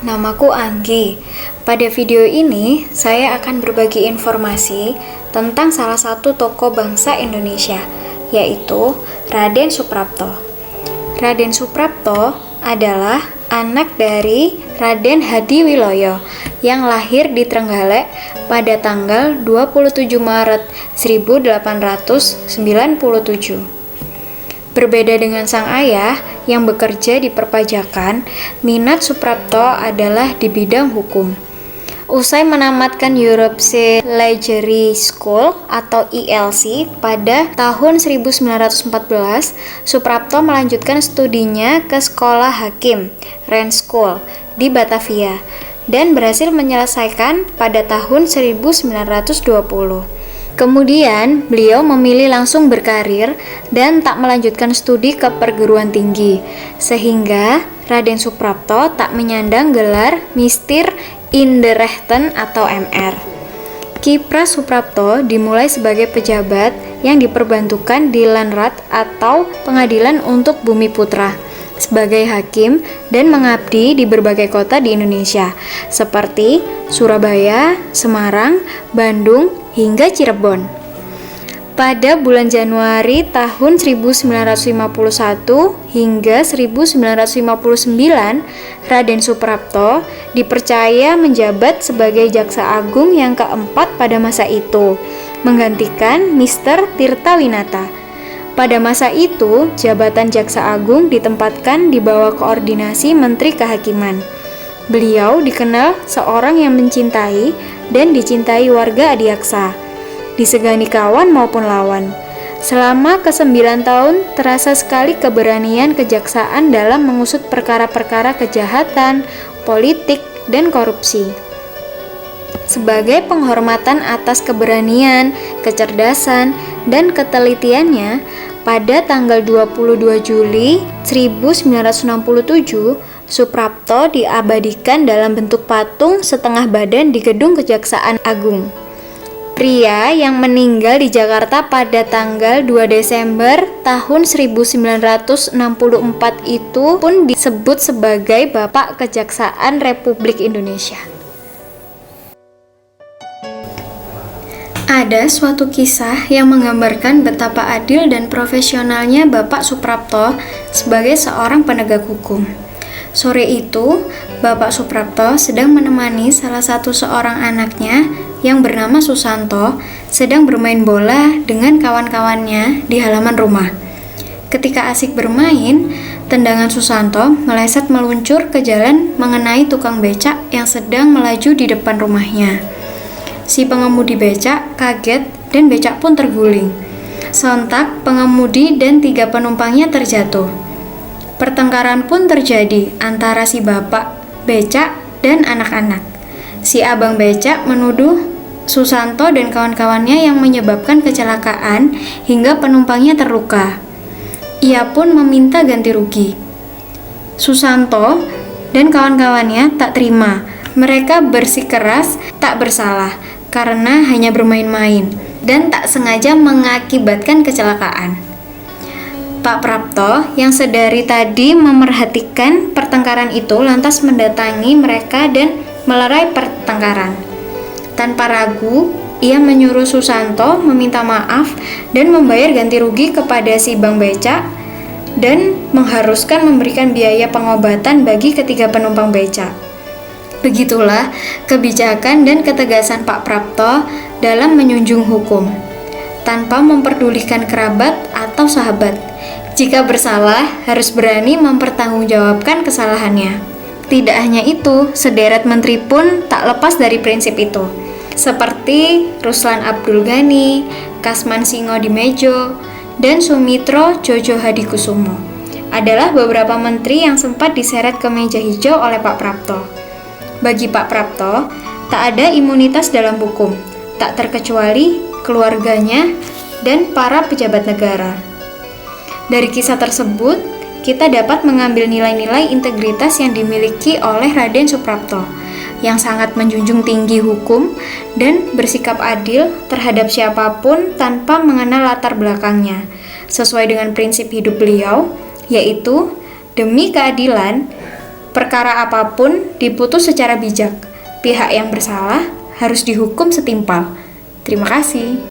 namaku Anggi. Pada video ini, saya akan berbagi informasi tentang salah satu tokoh bangsa Indonesia, yaitu Raden Suprapto. Raden Suprapto adalah anak dari Raden Hadiwiloyo yang lahir di Trenggalek pada tanggal 27 Maret 1897. Berbeda dengan sang ayah yang bekerja di perpajakan, minat Suprapto adalah di bidang hukum. Usai menamatkan European Legal School atau ELC pada tahun 1914, Suprapto melanjutkan studinya ke Sekolah Hakim, Rand School, di Batavia, dan berhasil menyelesaikan pada tahun 1920. Kemudian, beliau memilih langsung berkarir dan tak melanjutkan studi ke perguruan tinggi, sehingga Raden Suprapto tak menyandang gelar Mistir in de Rechten atau MR. Kiprah Suprapto dimulai sebagai pejabat yang diperbantukan di Landrat atau Pengadilan untuk Bumi Putra, sebagai hakim dan mengabdi di berbagai kota di Indonesia, seperti Surabaya, Semarang, Bandung, hingga Cirebon. Pada bulan Januari tahun 1951 hingga 1959, Raden Suprapto dipercaya menjabat sebagai Jaksa Agung yang keempat pada masa itu, menggantikan Mr. Tirtawinata. Pada masa itu, jabatan Jaksa Agung ditempatkan di bawah koordinasi Menteri Kehakiman. Beliau dikenal seorang yang mencintai dan dicintai warga Adiaksa, disegani kawan maupun lawan. Selama ke-9 tahun, terasa sekali keberanian kejaksaan dalam mengusut perkara-perkara kejahatan, politik, dan korupsi. Sebagai penghormatan atas keberanian, kecerdasan, dan ketelitiannya, pada tanggal 22 Juli 1967, Suprapto diabadikan dalam bentuk patung setengah badan di Gedung Kejaksaan Agung. Pria yang meninggal di Jakarta pada tanggal 2 Desember tahun 1964 itu pun disebut sebagai Bapak Kejaksaan Republik Indonesia. Ada suatu kisah yang menggambarkan betapa adil dan profesionalnya Bapak Suprapto sebagai seorang penegak hukum. Sore itu, Bapak Suprapto sedang menemani salah satu seorang anaknya yang bernama Susanto sedang bermain bola dengan kawan-kawannya di halaman rumah. Ketika asik bermain, tendangan Susanto meleset meluncur ke jalan mengenai tukang becak yang sedang melaju di depan rumahnya. Si pengemudi becak kaget dan becak pun terguling. Sontak, pengemudi dan 3 penumpangnya terjatuh. Pertengkaran pun terjadi antara si bapak becak dan anak-anak. Si abang becak menuduh Susanto dan kawan-kawannya yang menyebabkan kecelakaan hingga penumpangnya terluka. Ia pun meminta ganti rugi. Susanto dan kawan-kawannya tak terima. Mereka bersikeras tak bersalah karena hanya bermain-main dan tak sengaja mengakibatkan kecelakaan. Pak Prapto yang sedari tadi memerhatikan pertengkaran itu lantas mendatangi mereka dan melerai pertengkaran. Tanpa ragu, ia menyuruh Susanto meminta maaf dan membayar ganti rugi kepada si bang becak dan mengharuskan memberikan biaya pengobatan bagi ketiga penumpang becak. Begitulah kebijakan dan ketegasan Pak Prapto dalam menjunjung hukum, tanpa memperdulikan kerabat atau sahabat. Jika bersalah, harus berani mempertanggungjawabkan kesalahannya. Tidak hanya itu, sederet menteri pun tak lepas dari prinsip itu, seperti Ruslan Abdul Ghani, Kasman Singodimedjo, dan Sumitro Jojo Hadikusumo. Adalah beberapa menteri yang sempat diseret ke meja hijau oleh Pak Prapto. Bagi Pak Prapto, tak ada imunitas dalam hukum, tak terkecuali keluarganya dan para pejabat negara. Dari kisah tersebut, kita dapat mengambil nilai-nilai integritas yang dimiliki oleh Raden Suprapto, yang sangat menjunjung tinggi hukum dan bersikap adil terhadap siapapun tanpa mengenal latar belakangnya, sesuai dengan prinsip hidup beliau, yaitu demi keadilan, perkara apapun diputus secara bijak. Pihak yang bersalah harus dihukum setimpal. Terima kasih.